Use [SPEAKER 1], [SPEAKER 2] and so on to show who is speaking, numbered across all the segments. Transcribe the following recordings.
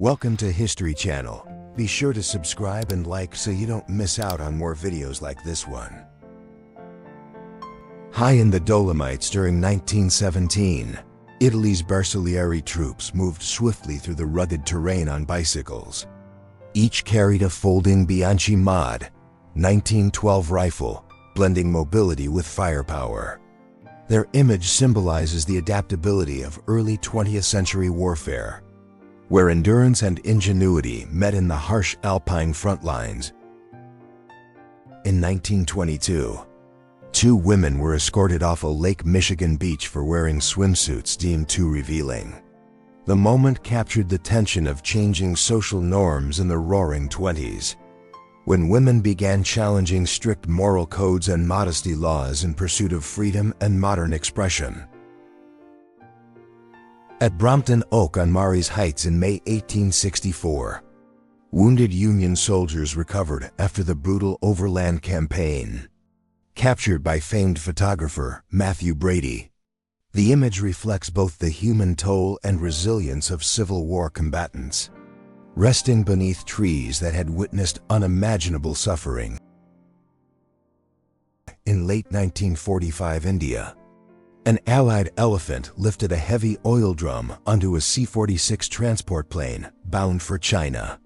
[SPEAKER 1] Welcome to History Channel. Be sure to subscribe and like so you don't miss out on more videos like this one. High in the Dolomites during 1917, Italy's Bersaglieri troops moved swiftly through the rugged terrain on bicycles. Each carried a folding Bianchi Mod 1912 rifle, blending mobility with firepower. Their image symbolizes the adaptability of early 20th century warfare, where endurance and ingenuity met in the harsh Alpine front lines. In 1922, two women were escorted off a Lake Michigan beach for wearing swimsuits deemed too revealing. The moment captured the tension of changing social norms in the Roaring '20s, when women began challenging strict moral codes and modesty laws in pursuit of freedom and modern expression. At Brompton Oak on Marye's Heights in May 1864, wounded Union soldiers recovered after the brutal Overland Campaign. Captured by famed photographer Matthew Brady, the image reflects both the human toll and resilience of Civil War combatants, resting beneath trees that had witnessed unimaginable suffering. In late 1945 India, an Allied elephant lifted a heavy oil drum onto a C-46 transport plane bound for China.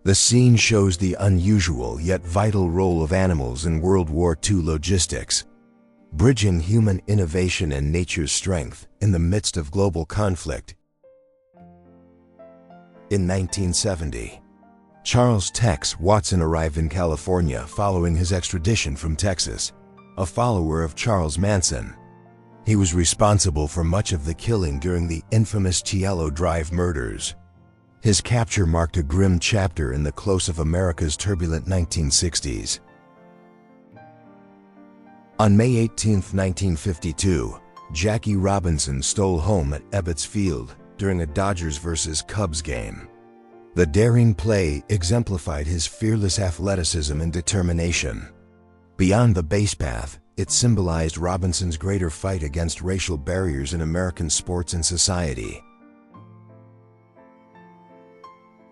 [SPEAKER 1] The scene shows the unusual yet vital role of animals in World War II logistics, bridging human innovation and nature's strength in the midst of global conflict. In 1970, Charles Tex Watson arrived in California following his extradition from Texas, a follower of Charles Manson. He was responsible for much of the killing during the infamous Cielo Drive murders. His capture marked a grim chapter in the close of America's turbulent 1960s. On May 18, 1952, Jackie Robinson stole home at Ebbets Field during a Dodgers vs. Cubs game. The daring play exemplified his fearless athleticism and determination. Beyond the base path, it symbolized Robinson's greater fight against racial barriers in American sports and society.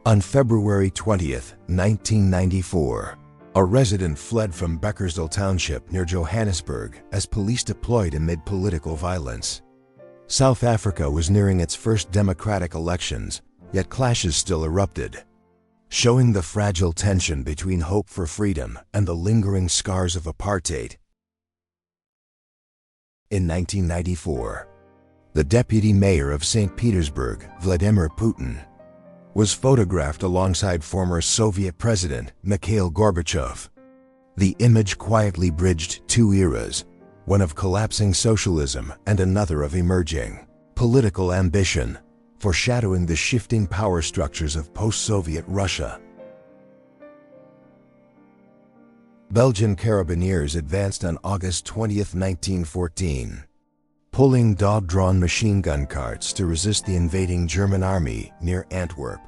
[SPEAKER 1] On February 20, 1994, a resident fled from Beckersdale Township near Johannesburg as police deployed amid political violence. South Africa was nearing its first democratic elections, yet clashes still erupted, showing the fragile tension between hope for freedom and the lingering scars of apartheid. In 1994, the Deputy Mayor of St. Petersburg, Vladimir Putin, was photographed alongside former Soviet President Mikhail Gorbachev. The image quietly bridged two eras, one of collapsing socialism and another of emerging political ambition, foreshadowing the shifting power structures of post-Soviet Russia. Belgian Carabiniers advanced on August 20, 1914, pulling dog-drawn machine gun carts to resist the invading German army near Antwerp.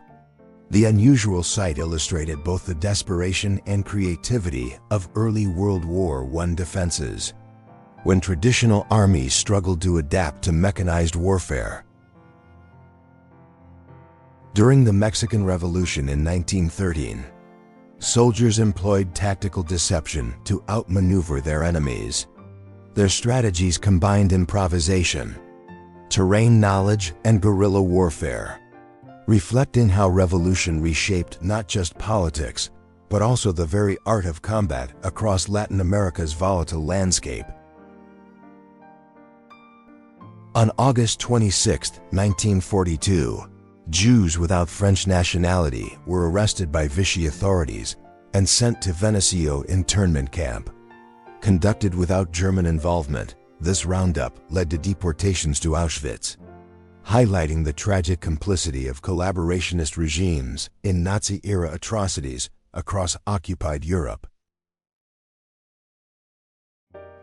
[SPEAKER 1] The unusual sight illustrated both the desperation and creativity of early World War I defenses, when traditional armies struggled to adapt to mechanized warfare. During the Mexican Revolution in 1913, soldiers employed tactical deception to outmaneuver their enemies. Their strategies combined improvisation, terrain knowledge, and guerrilla warfare, reflecting how revolution reshaped not just politics, but also the very art of combat across Latin America's volatile landscape. On August 26, 1942, Jews without French nationality were arrested by Vichy authorities and sent to Venecio internment camp. Conducted without German involvement, this roundup led to deportations to Auschwitz, highlighting the tragic complicity of collaborationist regimes in Nazi-era atrocities across occupied Europe.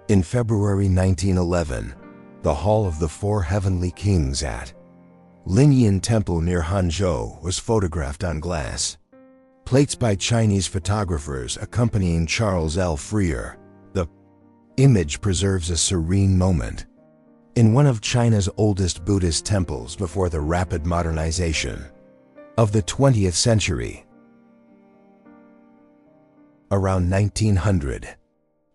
[SPEAKER 1] In February 1911, the Hall of the Four Heavenly Kings at Linyin Temple near Hangzhou was photographed on glass. Plates by Chinese photographers accompanying Charles L. Freer. The image preserves a serene moment in one of China's oldest Buddhist temples before the rapid modernization. of the 20th century. Around 1900,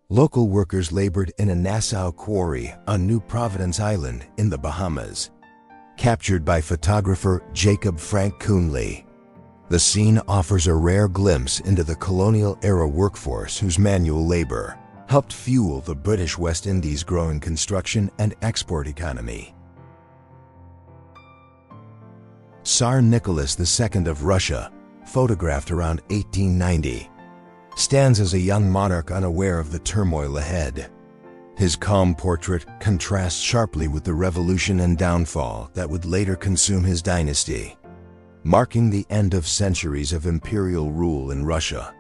[SPEAKER 1] local workers labored in a Nassau quarry on New Providence Island in the Bahamas. Captured by photographer Jacob Frank Coonley, the scene offers a rare glimpse into the colonial-era workforce whose manual labor helped fuel the British West Indies' growing construction and export economy. Tsar Nicholas II of Russia, photographed around 1890, stands as a young monarch unaware of the turmoil ahead. His calm portrait contrasts sharply with the revolution and downfall that would later consume his dynasty, marking the end of centuries of imperial rule in Russia.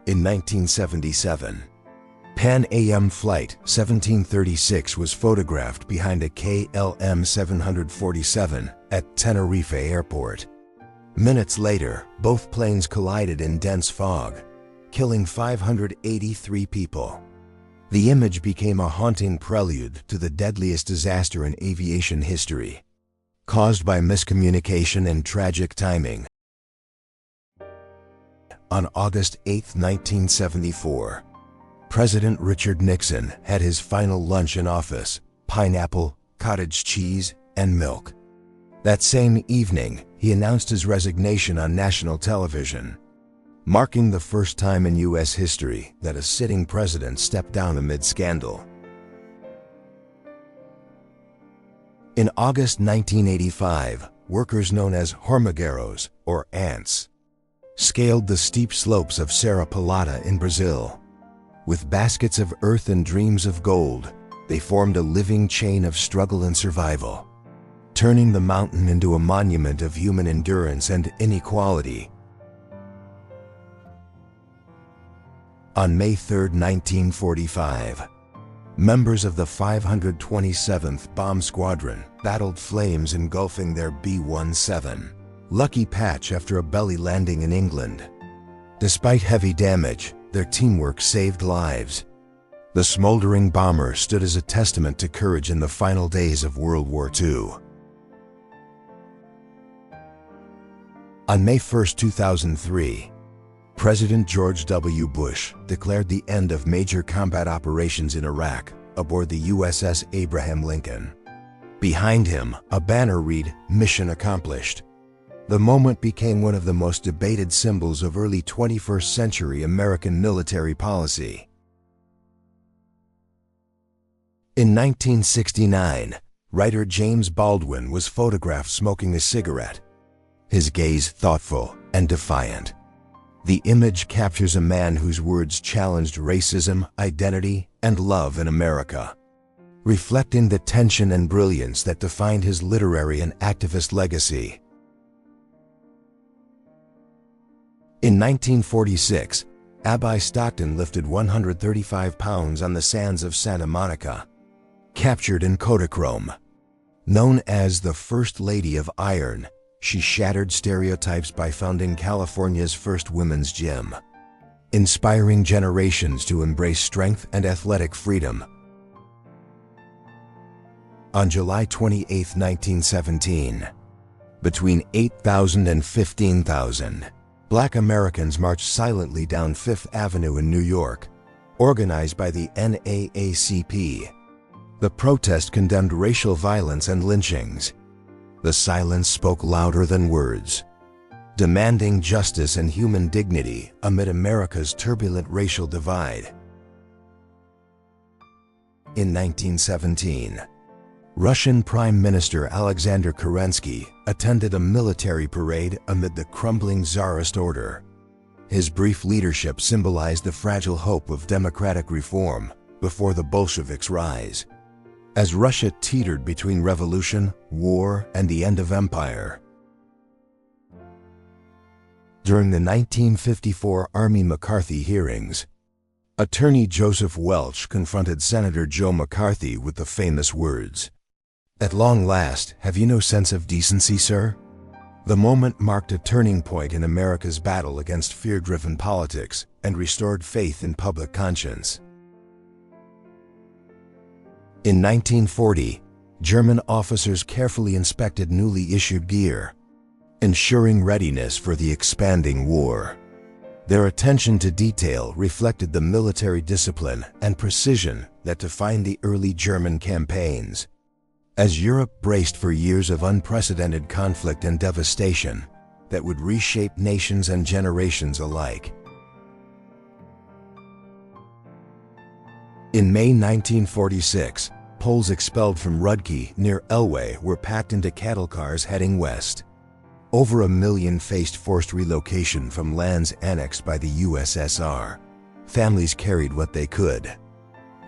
[SPEAKER 1] In 1977, Pan Am Flight 1736 was photographed behind a KLM 747 at Tenerife Airport. Minutes later, both planes collided in dense fog, killing 583 people. The image became a haunting prelude to the deadliest disaster in aviation history, caused by miscommunication and tragic timing. On August 8, 1974, President Richard Nixon had his final lunch in office: pineapple, cottage cheese, and milk. That same evening, he announced his resignation on national television, marking the first time in U.S. history that a sitting president stepped down amid scandal. In August 1985, workers known as hormigueros, or ants, scaled the steep slopes of Serra Pelada in Brazil. With baskets of earth and dreams of gold, they formed a living chain of struggle and survival, turning the mountain into a monument of human endurance and inequality. On May 3, 1945, members of the 527th Bomb Squadron battled flames engulfing their B-17 Lucky Patch after a belly landing in England. Despite heavy damage, their teamwork saved lives. The smoldering bomber stood as a testament to courage in the final days of World War II. On May 1, 2003, President George W. Bush declared the end of major combat operations in Iraq aboard the USS Abraham Lincoln. Behind him, a banner read, "Mission Accomplished." The moment became one of the most debated symbols of early 21st century American military policy. In 1969, writer James Baldwin was photographed smoking a cigarette, his gaze thoughtful and defiant. The image captures a man whose words challenged racism, identity, and love in America, reflecting the tension and brilliance that defined his literary and activist legacy. In 1946, Abby Stockton lifted 135 pounds on the sands of Santa Monica, captured in Kodachrome. Known as the First Lady of Iron, she shattered stereotypes by founding California's first women's gym, inspiring generations to embrace strength and athletic freedom. On July 28, 1917, between 8,000 and 15,000, Black Americans marched silently down Fifth Avenue in New York, organized by the NAACP. The protest condemned racial violence and lynchings. The silence spoke louder than words, demanding justice and human dignity amid America's turbulent racial divide. In 1917, Russian Prime Minister Alexander Kerensky attended a military parade amid the crumbling Tsarist order. His brief leadership symbolized the fragile hope of democratic reform before the Bolsheviks' rise. As Russia teetered between revolution, war, and the end of empire. During the 1954 Army McCarthy hearings, attorney Joseph Welch confronted Senator Joe McCarthy with the famous words, "At long last, have you no sense of decency, sir?" The moment marked a turning point in America's battle against fear-driven politics and restored faith in public conscience. In 1940, German officers carefully inspected newly issued gear, ensuring readiness for the expanding war. Their attention to detail reflected the military discipline and precision that defined the early German campaigns. As Europe braced for years of unprecedented conflict and devastation that would reshape nations and generations alike. In May 1946, Poles expelled from Rudki near Elway were packed into cattle cars heading west. Over 1 million faced forced relocation from lands annexed by the USSR. Families carried what they could,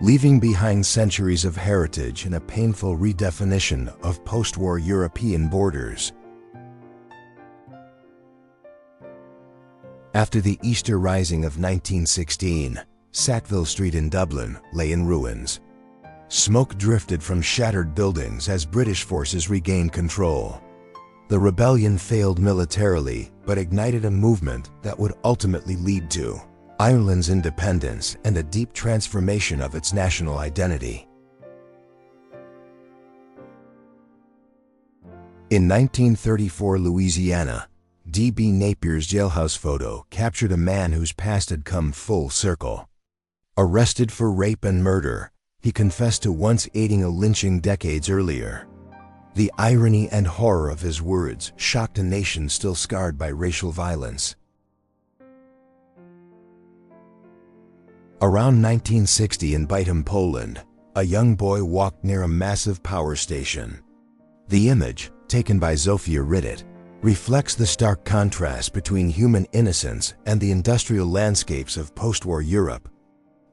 [SPEAKER 1] leaving behind centuries of heritage and a painful redefinition of post-war European borders. After the Easter Rising of 1916, Sackville Street in Dublin lay in ruins. Smoke drifted from shattered buildings as British forces regained control. The rebellion failed militarily, but ignited a movement that would ultimately lead to Ireland's independence and a deep transformation of its national identity. In 1934 Louisiana, D.B. Napier's jailhouse photo captured a man whose past had come full circle. Arrested for rape and murder, he confessed to once aiding a lynching decades earlier. The irony and horror of his words shocked a nation still scarred by racial violence. Around 1960 in Bytom, Poland, a young boy walked near a massive power station. The image, taken by Zofia Ridit, reflects the stark contrast between human innocence and the industrial landscapes of post-war Europe,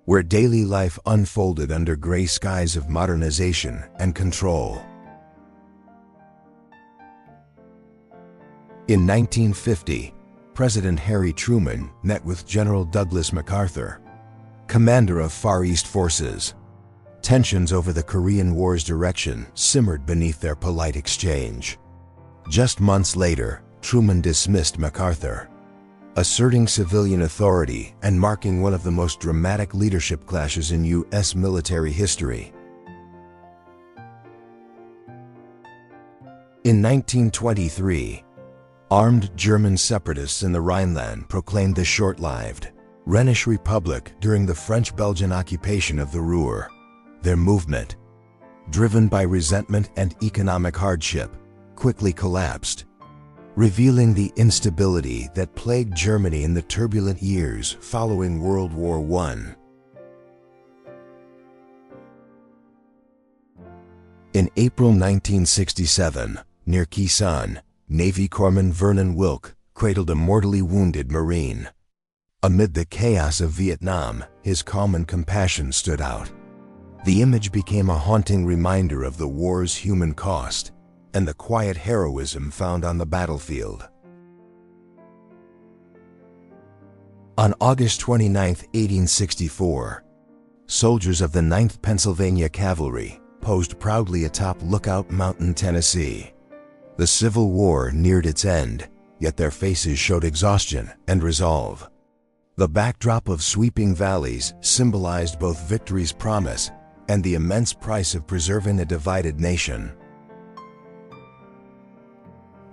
[SPEAKER 1] where daily life unfolded under gray skies of modernization and control. In 1950, President Harry Truman met with General Douglas MacArthur, commander of Far East forces. Tensions over the Korean War's direction simmered beneath their polite exchange. Just months later, Truman dismissed MacArthur, asserting civilian authority and marking one of the most dramatic leadership clashes in U.S. military history. In 1923, armed German separatists in the Rhineland proclaimed the short-lived Rhenish Republic during the French-Belgian occupation of the Ruhr. Their movement, driven by resentment and economic hardship, quickly collapsed, revealing the instability that plagued Germany in the turbulent years following World War I. In April 1967, near Quezon, Navy Corpsman Vernon Wilk cradled a mortally wounded Marine. Amid the chaos of Vietnam, his calm and compassion stood out. The image became a haunting reminder of the war's human cost and the quiet heroism found on the battlefield. On August 29, 1864, soldiers of the 9th Pennsylvania Cavalry posed proudly atop Lookout Mountain, Tennessee. The Civil War neared its end, yet their faces showed exhaustion and resolve. The backdrop of sweeping valleys symbolized both victory's promise and the immense price of preserving a divided nation.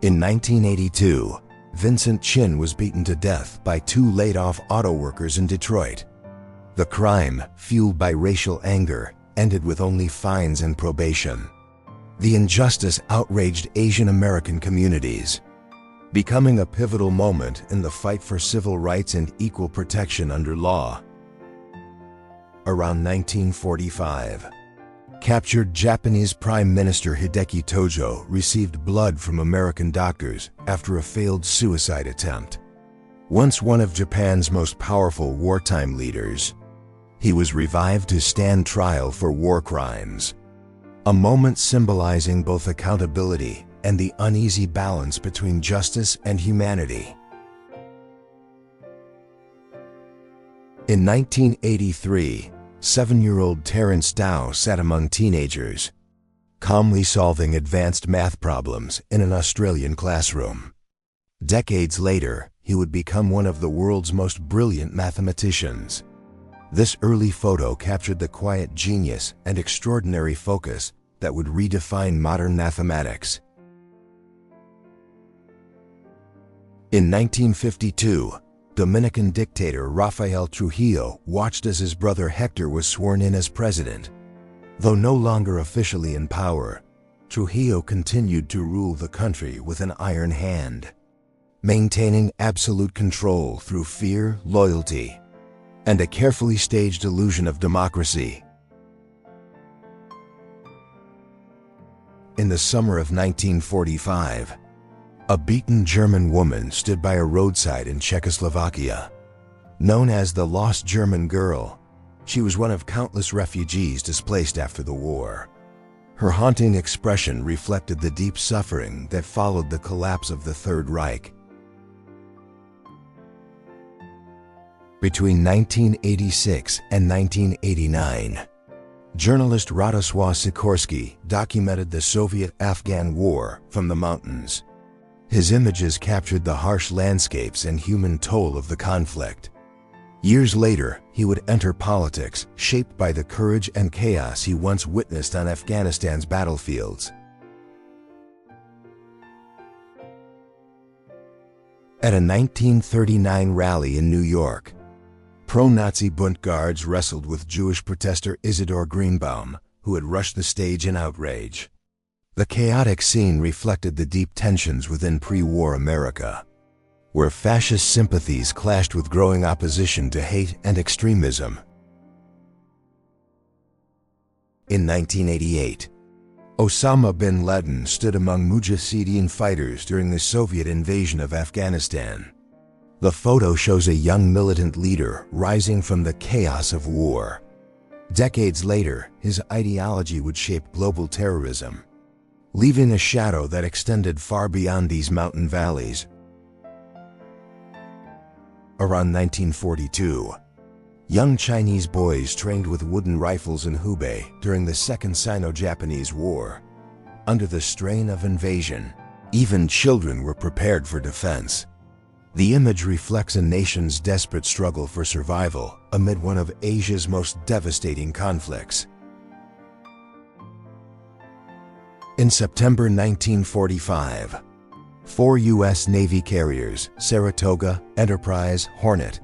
[SPEAKER 1] In 1982, Vincent Chin was beaten to death by 2 laid-off auto workers in Detroit. The crime, fueled by racial anger, ended with only fines and probation. The injustice outraged Asian American communities, becoming a pivotal moment in the fight for civil rights and equal protection under law. Around 1945, captured Japanese Prime Minister Hideki Tojo received blood from American doctors after a failed suicide attempt. Once one of Japan's most powerful wartime leaders, he was revived to stand trial for war crimes. A moment symbolizing both accountability and the uneasy balance between justice and humanity. In 1983, 7-year-old Terence Dow sat among teenagers, calmly solving advanced math problems in an Australian classroom. Decades later, he would become one of the world's most brilliant mathematicians. This early photo captured the quiet genius and extraordinary focus that would redefine modern mathematics. In 1952, Dominican dictator Rafael Trujillo watched as his brother Hector was sworn in as president. Though no longer officially in power, Trujillo continued to rule the country with an iron hand, maintaining absolute control through fear, loyalty, and a carefully staged illusion of democracy. In the summer of 1945, a beaten German woman stood by a roadside in Czechoslovakia. Known as the Lost German Girl, she was one of countless refugees displaced after the war. Her haunting expression reflected the deep suffering that followed the collapse of the Third Reich. Between 1986 and 1989, journalist Radosław Sikorski documented the Soviet-Afghan War from the mountains. His images captured the harsh landscapes and human toll of the conflict. Years later, he would enter politics, shaped by the courage and chaos he once witnessed on Afghanistan's battlefields. At a 1939 rally in New York, pro-Nazi Bund guards wrestled with Jewish protester Isidor Greenbaum, who had rushed the stage in outrage. The chaotic scene reflected the deep tensions within pre-war America, where fascist sympathies clashed with growing opposition to hate and extremism. In 1988, Osama bin Laden stood among Mujahideen fighters during the Soviet invasion of Afghanistan. The photo shows a young militant leader rising from the chaos of war. Decades later, his ideology would shape global terrorism, leaving a shadow that extended far beyond these mountain valleys. Around 1942, young Chinese boys trained with wooden rifles in Hubei during the Second Sino-Japanese War. Under the strain of invasion, even children were prepared for defense. The image reflects a nation's desperate struggle for survival amid one of Asia's most devastating conflicts. In September 1945, 4 U.S. Navy carriers, Saratoga, Enterprise, Hornet,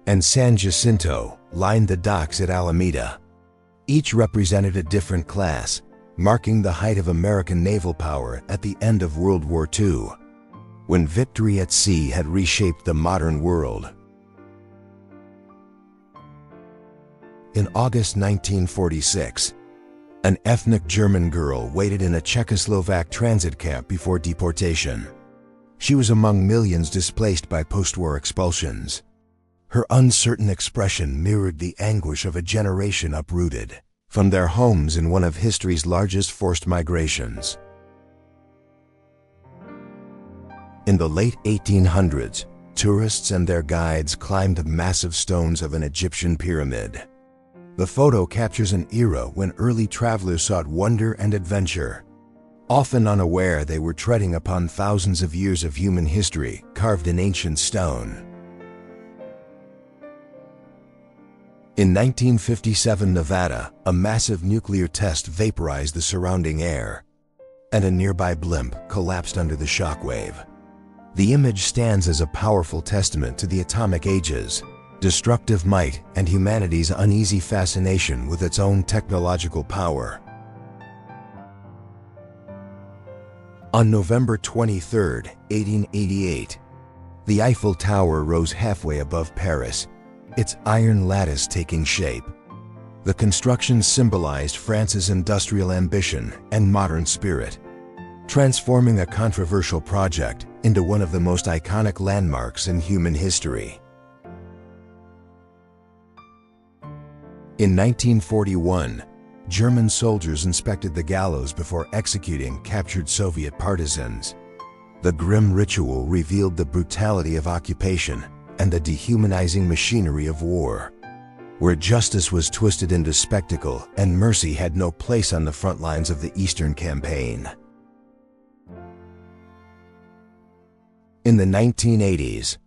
[SPEAKER 1] and San Jacinto, lined the docks at Alameda. Each represented a different class, marking the height of American naval power at the end of World War II, when victory at sea had reshaped the modern world. In August 1946, an ethnic German girl waited in a Czechoslovak transit camp before deportation. She was among millions displaced by post-war expulsions. Her uncertain expression mirrored the anguish of a generation uprooted from their homes in one of history's largest forced migrations. In the late 1800s, tourists and their guides climbed the massive stones of an Egyptian pyramid. The photo captures an era when early travelers sought wonder and adventure. Often unaware they were treading upon thousands of years of human history carved in ancient stone. In 1957 Nevada, a massive nuclear test vaporized the surrounding air, and a nearby blimp collapsed under the shockwave. The image stands as a powerful testament to the atomic age's destructive might and humanity's uneasy fascination with its own technological power. On November 23, 1888, the Eiffel Tower rose halfway above Paris, its iron lattice taking shape. The construction symbolized France's industrial ambition and modern spirit, transforming a controversial project into one of the most iconic landmarks in human history. In 1941, German soldiers inspected the gallows before executing captured Soviet partisans. The grim ritual revealed the brutality of occupation and the dehumanizing machinery of war, where justice was twisted into spectacle and mercy had no place on the front lines of the Eastern Campaign. In the 1980s,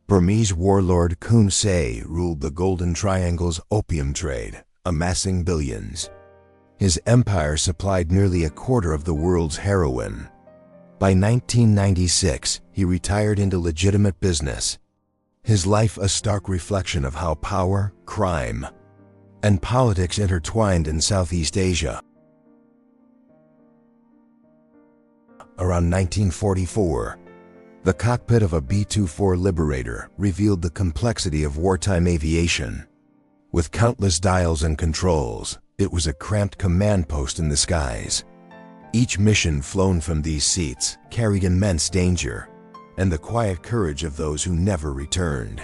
[SPEAKER 1] Burmese warlord Kun Se ruled the Golden Triangle's opium trade, amassing billions. His empire supplied nearly a quarter of the world's heroin. By 1996, he retired into legitimate business. His life a stark reflection of how power, crime, and politics intertwined in Southeast Asia. Around 1944, the cockpit of a B-24 Liberator revealed the complexity of wartime aviation. With countless dials and controls, it was a cramped command post in the skies. Each mission flown from these seats carried immense danger and the quiet courage of those who never returned.